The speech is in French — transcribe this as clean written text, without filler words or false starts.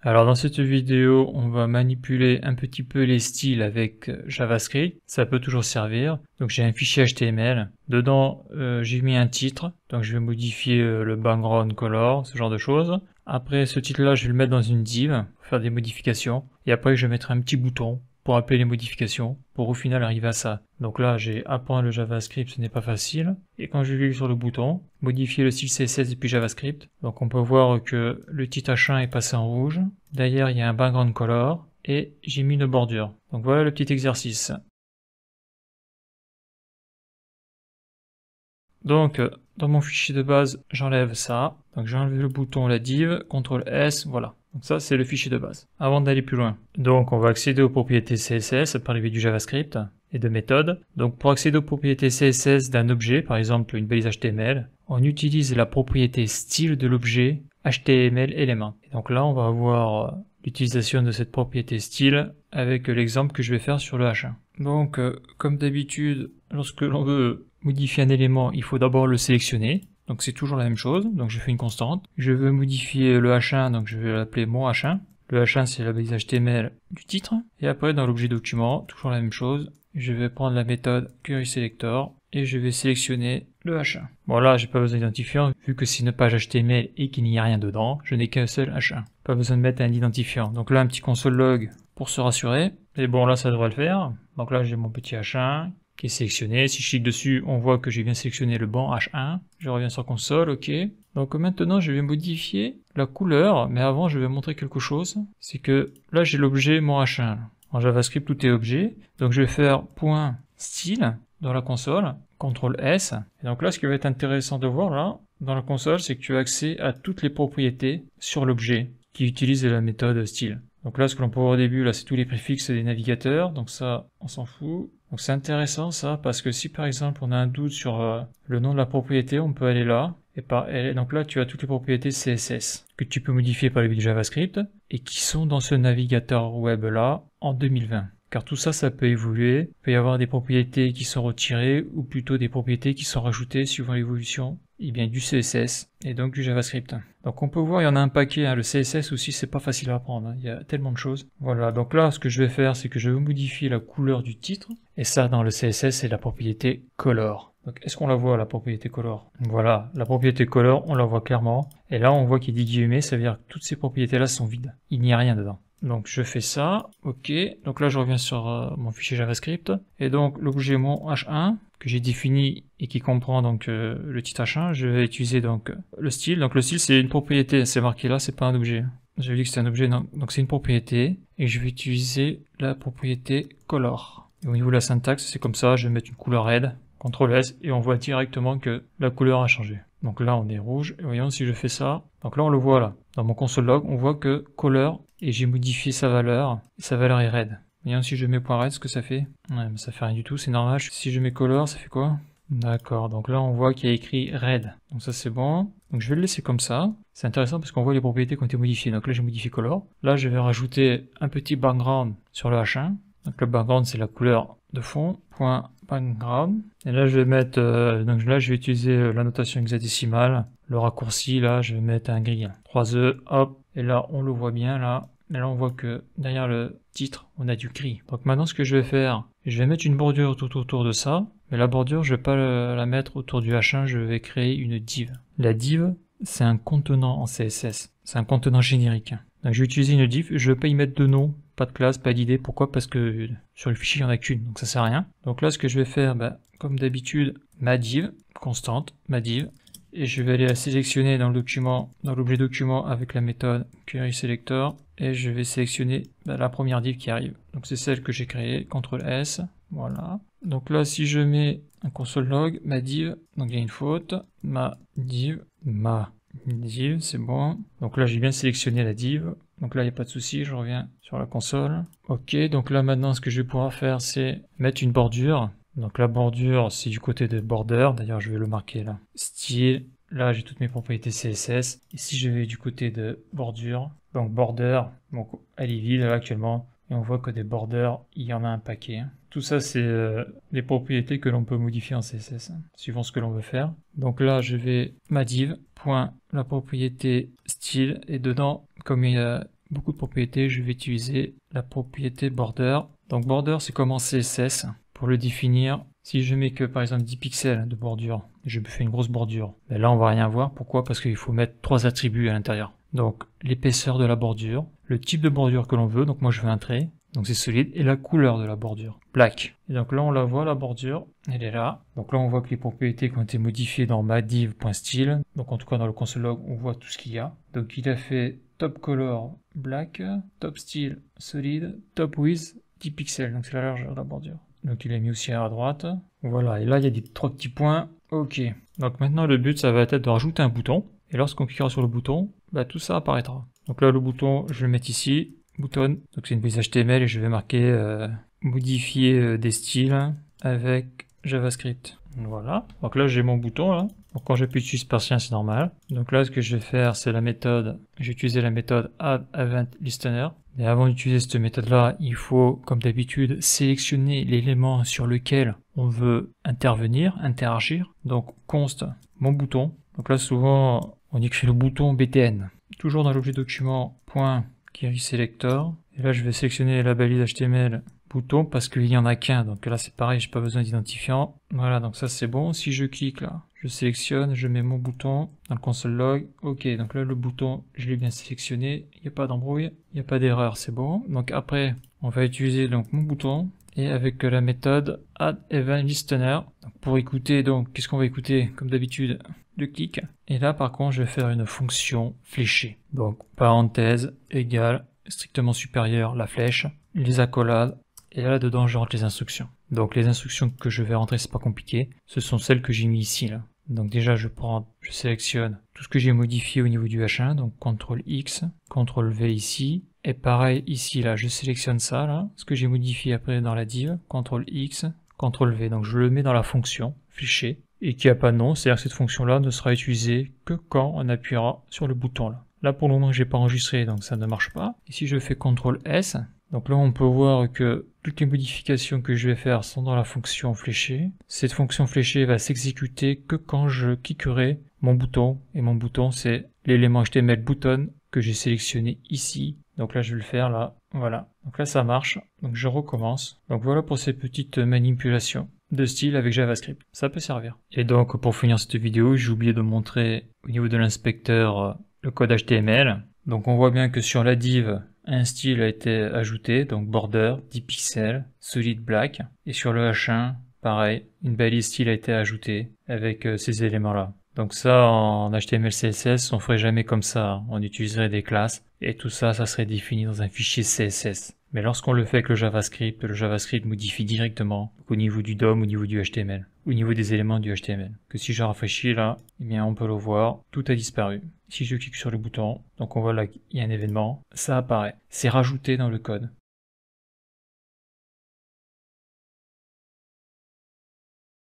Alors dans cette vidéo, on va manipuler un petit peu les styles avec JavaScript, ça peut toujours servir. Donc j'ai un fichier HTML, dedans j'ai mis un titre, donc je vais modifier le background color, ce genre de choses. Après ce titre là, je vais le mettre dans une div, pour faire des modifications, et après je vais mettre un petit bouton pour appeler les modifications, pour au final arriver à ça. Donc là, j'ai apprendre le JavaScript, ce n'est pas facile. Et quand je clique sur le bouton, modifier le style CSS depuis JavaScript, donc on peut voir que le titre H1 est passé en rouge. Derrière, il y a un background color, et j'ai mis une bordure. Donc voilà le petit exercice. Donc, dans mon fichier de base, j'enlève ça. Donc j'ai enlevé le bouton, la div, CTRL S, voilà. Donc ça, c'est le fichier de base. Avant d'aller plus loin, donc on va accéder aux propriétés CSS par le biais du JavaScript et de méthodes. Donc pour accéder aux propriétés CSS d'un objet, par exemple une balise HTML, on utilise la propriété style de l'objet HTML élément. Et donc là, on va avoir l'utilisation de cette propriété style avec l'exemple que je vais faire sur le H1. Donc, comme d'habitude, lorsque l'on veut modifier un élément, il faut d'abord le sélectionner. Donc c'est toujours la même chose, donc je fais une constante. Je veux modifier le H1, donc je vais l'appeler mon H1. Le H1 c'est la balise HTML du titre. Et après dans l'objet document, toujours la même chose. Je vais prendre la méthode querySelector et je vais sélectionner le H1. Bon là j'ai pas besoin d'identifiant, vu que c'est une page HTML et qu'il n'y a rien dedans, je n'ai qu'un seul H1. Pas besoin de mettre un identifiant. Donc là un petit console log pour se rassurer. Et bon là ça devrait le faire. Donc là j'ai mon petit H1 qui est sélectionné. Si je clique dessus, on voit que j'ai bien sélectionné le bon H1. Je reviens sur console, ok. Donc maintenant, je vais modifier la couleur, mais avant, je vais montrer quelque chose. C'est que là, j'ai l'objet mon H1. En JavaScript, tout est objet. Donc je vais faire point style dans la console, CTRL S. Et donc là, ce qui va être intéressant de voir là, dans la console, c'est que tu as accès à toutes les propriétés sur l'objet qui utilise la méthode style. Donc là, ce que l'on peut voir au début, là, c'est tous les préfixes des navigateurs. Donc ça, on s'en fout. Donc c'est intéressant ça, parce que si par exemple on a un doute sur le nom de la propriété, on peut aller là. Et donc là, tu as toutes les propriétés CSS que tu peux modifier par le biais du JavaScript et qui sont dans ce navigateur web là en 2020. Car tout ça, ça peut évoluer. Il peut y avoir des propriétés qui sont retirées ou plutôt des propriétés qui sont rajoutées suivant l'évolution du CSS et donc du JavaScript. Donc on peut voir, il y en a un paquet, hein. Le CSS aussi, c'est pas facile à apprendre, hein. Il y a tellement de choses. Voilà, donc là, ce que je vais faire, c'est que je vais modifier la couleur du titre. Et ça, dans le CSS, c'est la propriété color. Donc est-ce qu'on la voit, la propriété color? Voilà, la propriété color, on la voit clairement. Et là, on voit qu'il y a des guillemets, ça veut dire que toutes ces propriétés-là sont vides. Il n'y a rien dedans. Donc je fais ça, ok. Donc là je reviens sur mon fichier JavaScript. Et donc l'objet mon H1 que j'ai défini et qui comprend donc le titre H1, je vais utiliser donc le style. Donc le style c'est une propriété, c'est marqué là, c'est pas un objet. J'avais dit que c'est un objet, non. Donc c'est une propriété et je vais utiliser la propriété color. Et au niveau de la syntaxe, c'est comme ça, je vais mettre une couleur red, CTRL S et on voit directement que la couleur a changé. Donc là on est rouge et voyons si je fais ça. Donc là on le voit là. Dans mon console log, on voit que color et j'ai modifié sa valeur est red. Voyons si je mets .red ce que ça fait. Ouais, mais ça fait rien du tout, c'est normal. Si je mets color, ça fait quoi? D'accord, donc là on voit qu'il y a écrit red. Donc ça c'est bon. Donc je vais le laisser comme ça. C'est intéressant parce qu'on voit les propriétés qui ont été modifiées. Donc là j'ai modifié color. Là je vais rajouter un petit background sur le H1. Donc le background c'est la couleur de fond. Point background. Et là je vais mettre, donc là je vais utiliser la notation hexadécimale. Le raccourci là je vais mettre un gris. 3E, hop. Et là on le voit bien là. Et là on voit que derrière le titre on a du gris. Donc maintenant ce que je vais faire, je vais mettre une bordure tout autour de ça. Mais la bordure je vais pas la mettre autour du H1, je vais créer une div. La div c'est un contenant en CSS. C'est un contenant générique. Donc je vais utiliser une div, je vais pas y mettre de nom, pas de classe, pas d'idée. Pourquoi? Parce que sur le fichier il n'y en a qu'une, donc ça sert à rien. Donc là ce que je vais faire, comme d'habitude, ma div, constante, ma div, et je vais aller la sélectionner dans le document, dans l'objet document avec la méthode querySelector, et je vais sélectionner la première div qui arrive. Donc c'est celle que j'ai créée, CTRL S, voilà. Donc là si je mets un console log, ma div, donc il y a une faute, ma div, c'est bon. Donc là j'ai bien sélectionné la div. Donc là il n'y a pas de souci, je reviens sur la console. Ok, donc là maintenant ce que je vais pouvoir faire c'est mettre une bordure. Donc la bordure c'est du côté de border, d'ailleurs je vais le marquer là. Style, là j'ai toutes mes propriétés CSS. Et si je vais du côté de bordure, donc border, donc elle est vide là actuellement. Et on voit que des borders, il y en a un paquet. Tout ça, c'est les propriétés que l'on peut modifier en CSS, suivant ce que l'on veut faire. Donc là, je vais ma div, point, la propriété style, et dedans, comme il y a beaucoup de propriétés, je vais utiliser la propriété border. Donc border, c'est comme en CSS. Pour le définir, si je mets que par exemple 10 pixels de bordure, je fais une grosse bordure, ben là on va rien voir. Pourquoi? Parce qu'il faut mettre 3 attributs à l'intérieur. Donc l'épaisseur de la bordure, le type de bordure que l'on veut, donc moi je veux un trait, donc c'est solide, et la couleur de la bordure, black. Et donc là on la voit, la bordure, elle est là. Donc là on voit que les propriétés qui ont été modifiées dans ma div.style, donc en tout cas dans le console log on voit tout ce qu'il y a. Donc il a fait top color black, top style solide, top width 10 pixels, donc c'est la largeur de la bordure. Donc il a mis aussi à droite. Voilà, et là il y a des 3 petits points. Ok. Donc maintenant le but ça va être de rajouter un bouton. Et lorsqu'on cliquera sur le bouton, bah, tout ça apparaîtra. Donc là le bouton, je vais le mettre ici. Bouton. Donc c'est une police HTML et je vais marquer modifier des styles avec JavaScript. Voilà. Donc là j'ai mon bouton là. Donc quand j'appuie dessus spartien c'est normal. Donc là ce que je vais faire c'est la méthode. Je vais utiliser la méthode add event listener. Et avant d'utiliser cette méthode-là, il faut, comme d'habitude, sélectionner l'élément sur lequel on veut intervenir, interagir. Donc, const mon bouton. Donc là, souvent, on écrit le bouton btn. Toujours dans l'objet document, point query selector. Et là, je vais sélectionner la balise HTML bouton parce qu'il n'y en a qu'un. Donc là, c'est pareil, j'ai pas besoin d'identifiant. Voilà, donc ça, c'est bon. Si je clique là, je sélectionne, je mets mon bouton dans le console log. Ok, donc là, le bouton, je l'ai bien sélectionné. Il n'y a pas d'embrouille, il n'y a pas d'erreur, c'est bon. Donc après, on va utiliser donc mon bouton et avec la méthode add event listener. Donc pour écouter, donc qu'est-ce qu'on va écouter? Comme d'habitude, le clic. Et là, par contre, je vais faire une fonction fléchée. Donc parenthèse égale strictement supérieur la flèche, les accolades. Et là, dedans, je rentre les instructions. Donc, les instructions que je vais rentrer, c'est pas compliqué. Ce sont celles que j'ai mis ici, là. Donc, déjà, je sélectionne tout ce que j'ai modifié au niveau du H1. Donc, CTRL X, CTRL V ici. Et pareil, ici, là, je sélectionne ça, là. Ce que j'ai modifié après dans la div. CTRL X, CTRL V. Donc, je le mets dans la fonction fléchée. Et qui a pas de nom. C'est-à-dire que cette fonction-là ne sera utilisée que quand on appuiera sur le bouton, là. Là, pour le moment, j'ai pas enregistré, donc ça ne marche pas. Ici, je fais CTRL S. Donc là, on peut voir que toutes les modifications que je vais faire sont dans la fonction fléchée. Cette fonction fléchée va s'exécuter que quand je cliquerai mon bouton. Et mon bouton, c'est l'élément HTML button que j'ai sélectionné ici. Donc là, je vais le faire là. Voilà. Donc là, ça marche. Donc je recommence. Donc voilà pour ces petites manipulations de style avec JavaScript. Ça peut servir. Et donc, pour finir cette vidéo, j'ai oublié de montrer au niveau de l'inspecteur le code HTML. Donc on voit bien que sur la div, un style a été ajouté, donc border, 10 pixels, solid black. Et sur le H1, pareil, une balise style a été ajoutée avec ces éléments-là. Donc ça, en HTML, CSS, on ferait jamais comme ça. On utiliserait des classes et tout ça, ça serait défini dans un fichier CSS. Mais lorsqu'on le fait avec le JavaScript modifie directement au niveau du DOM, au niveau du HTML, au niveau des éléments du HTML. Que si je rafraîchis là, eh bien on peut le voir, tout a disparu. Si je clique sur le bouton, donc on voit là qu'il y a un événement, ça apparaît. C'est rajouté dans le code.